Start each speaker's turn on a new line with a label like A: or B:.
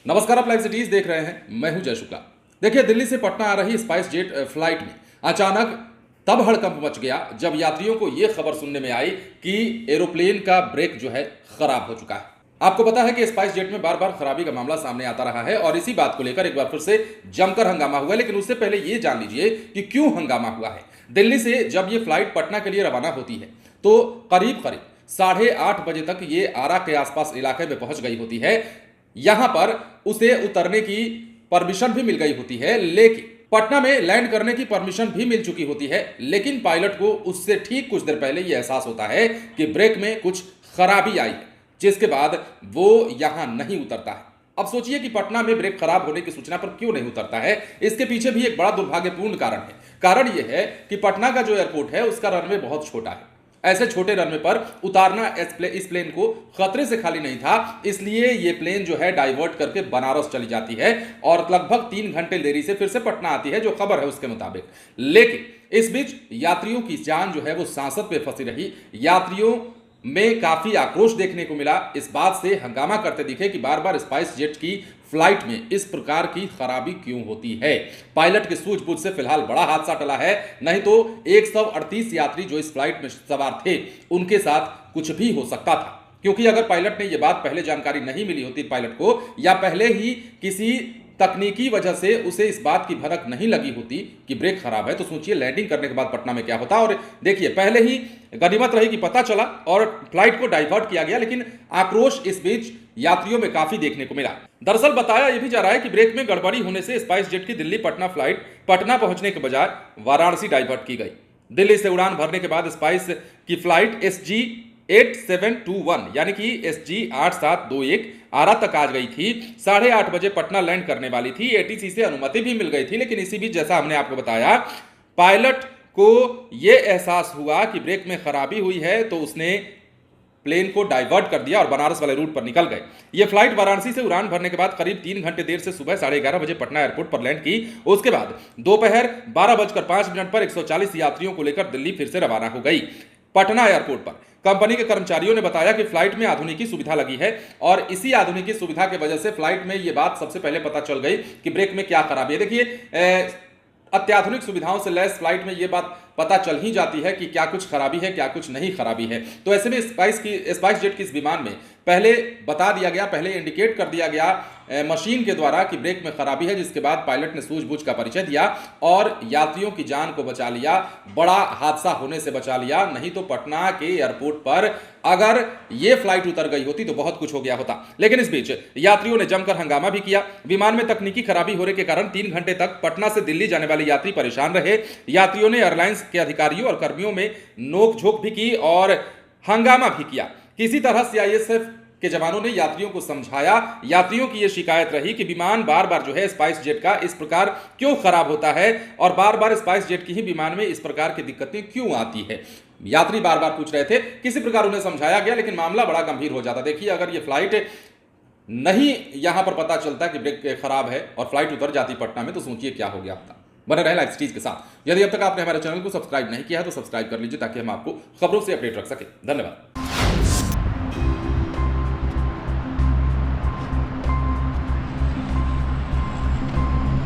A: नमस्कार, आप live cities देख रहे हैं। मैं हूं जय शुक्ला। देखिए, दिल्ली से पटना आ रही स्पाइस जेट फ्लाइट में अचानक तब हड़कंप मच गया जब यात्रियों को यह खबर सुनने में आई कि एरोप्लेन का ब्रेक जो है खराब हो चुका है। आपको पता है कि स्पाइस जेट में बार बार खराबी का मामला सामने आता रहा है और इसी बात को लेकर एक बार फिर से जमकर हंगामा हुआ। लेकिन उससे पहले यह जान लीजिए कि क्यों हंगामा हुआ है। दिल्ली से जब यह फ्लाइट पटना के लिए रवाना होती है तो करीब करीब 8:30 बजे तक ये आरा के आसपास इलाके में पहुंच गई होती है। यहां पर उसे उतरने की परमिशन भी मिल गई होती है, लेकिन पटना में लैंड करने की परमिशन भी मिल चुकी होती है। लेकिन पायलट को उससे ठीक कुछ देर पहले यह एहसास होता है कि ब्रेक में कुछ खराबी आई है, जिसके बाद वो यहां नहीं उतरता है। अब सोचिए कि पटना में ब्रेक खराब होने की सूचना पर क्यों नहीं उतरता है। इसके पीछे भी एक बड़ा दुर्भाग्यपूर्ण कारण है। कारण यह है कि पटना का जो एयरपोर्ट है उसका रनवे बहुत छोटा है। ऐसे छोटे रनवे पर उतारना इस प्लेन को खतरे से खाली नहीं था, इसलिए ये प्लेन जो है डाइवर्ट करके बनारस चली जाती है और लगभग 3 घंटे देरी से फिर से पटना आती है, जो खबर है उसके मुताबिक। लेकिन इस बीच यात्रियों की जान जो है वो सांसत पे फंसी रही। यात्रियों में काफी आक्रोश देखने को मिला। इस बात से हंगामा करते दिखे कि बार बार स्पाइस जेट की फ्लाइट में इस प्रकार की खराबी क्यों होती है। पायलट की सूझबूझ से फिलहाल बड़ा हादसा टला है, नहीं तो 138 यात्री जो इस फ्लाइट में सवार थे उनके साथ कुछ भी हो सकता था। क्योंकि अगर पायलट ने यह बात पहले जानकारी नहीं मिली होती पायलट को, या पहले ही किसी तकनीकी वजह से उसे इस बात की भनक नहीं लगी होती कि ब्रेक खराब है, तो सोचिए लैंडिंग करने के बाद पटना में क्या होता। और देखिए, पहले ही गनीमत रही कि पता चला और फ्लाइट को डाइवर्ट किया गया, लेकिन आक्रोश इस बीच यात्रियों में काफी देखने को मिला। दरअसल बताया यह भी जा रहा है कि ब्रेक में गड़बड़ी होने से स्पाइस जेट की दिल्ली पटना फ्लाइट पटना पहुंचने के बजाय वाराणसी डाइवर्ट की गई। दिल्ली से उड़ान भरने के बाद स्पाइस की फ्लाइट SG 8721 यानी कि SG 8721 आरा तक आ गई थी। 8:30 बजे पटना लैंड करने वाली थी। ATC से अनुमति भी मिल गई थी, लेकिन इसी बीच जैसा हमने आपको बताया, पायलट को यह एहसास हुआ कि ब्रेक में खराबी हुई है, तो उसने प्लेन को डाइवर्ट कर दिया और बनारस वाले रूट पर निकल गए। यह फ्लाइट वाराणसी से उड़ान भरने के बाद करीब 3 घंटे देर से सुबह 11:30 बजे पटना एयरपोर्ट पर लैंड की। उसके बाद दोपहर 12:05 पर 140 यात्रियों को लेकर दिल्ली फिर से रवाना हो गई। पटना एयरपोर्ट पर कंपनी के कर्मचारियों ने बताया कि फ्लाइट में आधुनिकी सुविधा लगी है और इसी आधुनिकी सुविधा की वजह से फ्लाइट में यह बात सबसे पहले पता चल गई कि ब्रेक में क्या खराबी है। देखिए, अत्याधुनिक सुविधाओं से लैस फ्लाइट में यह बात पता चल ही जाती है कि क्या कुछ खराबी है, क्या कुछ नहीं खराबी है। तो ऐसे में स्पाइस जेट की इस विमान में पहले बता दिया गया, पहले इंडिकेट कर दिया गया मशीन के द्वारा कि ब्रेक में खराबी है, जिसके बाद पायलट ने सूझबूझ का परिचय दिया और यात्रियों की जान को बचा लिया। बड़ा हादसा होने से बचा लिया, नहीं तो पटना के एयरपोर्ट पर अगर यह फ्लाइट उतर गई होती तो बहुत कुछ हो गया होता। लेकिन इस बीच यात्रियों ने जमकर हंगामा भी किया। विमान में तकनीकी खराबी होने के कारण 3 घंटे तक पटना से दिल्ली जाने वाले यात्री परेशान रहे। यात्रियों ने एयरलाइंस के अधिकारियों और कर्मियों में नोकझोंक भी की और हंगामा भी किया। किसी तरह CISF के जवानों ने यात्रियों को समझाया। यात्रियों की यह शिकायत रही कि विमान बार बार जो है स्पाइस जेट का इस प्रकार क्यों खराब होता है और बार बार स्पाइस जेट की ही विमान में इस प्रकार की दिक्कतें क्यों आती है। यात्री बार बार पूछ रहे थे, किसी प्रकार उन्हें समझाया गया, लेकिन मामला बड़ा गंभीर हो जाता। देखिए, अगर यह फ्लाइट नहीं यहां पर पता चलता कि ब्रेक खराब है और फ्लाइट उतर जाती पटना में, तो सोचिए क्या हो गया होता। बने रहे लाइव सिटीज के साथ। यदि अब तक आपने हमारे चैनल को सब्सक्राइब नहीं किया है तो सब्सक्राइब कर लीजिए, ताकि हम आपको खबरों से अपडेट रख सके। धन्यवाद।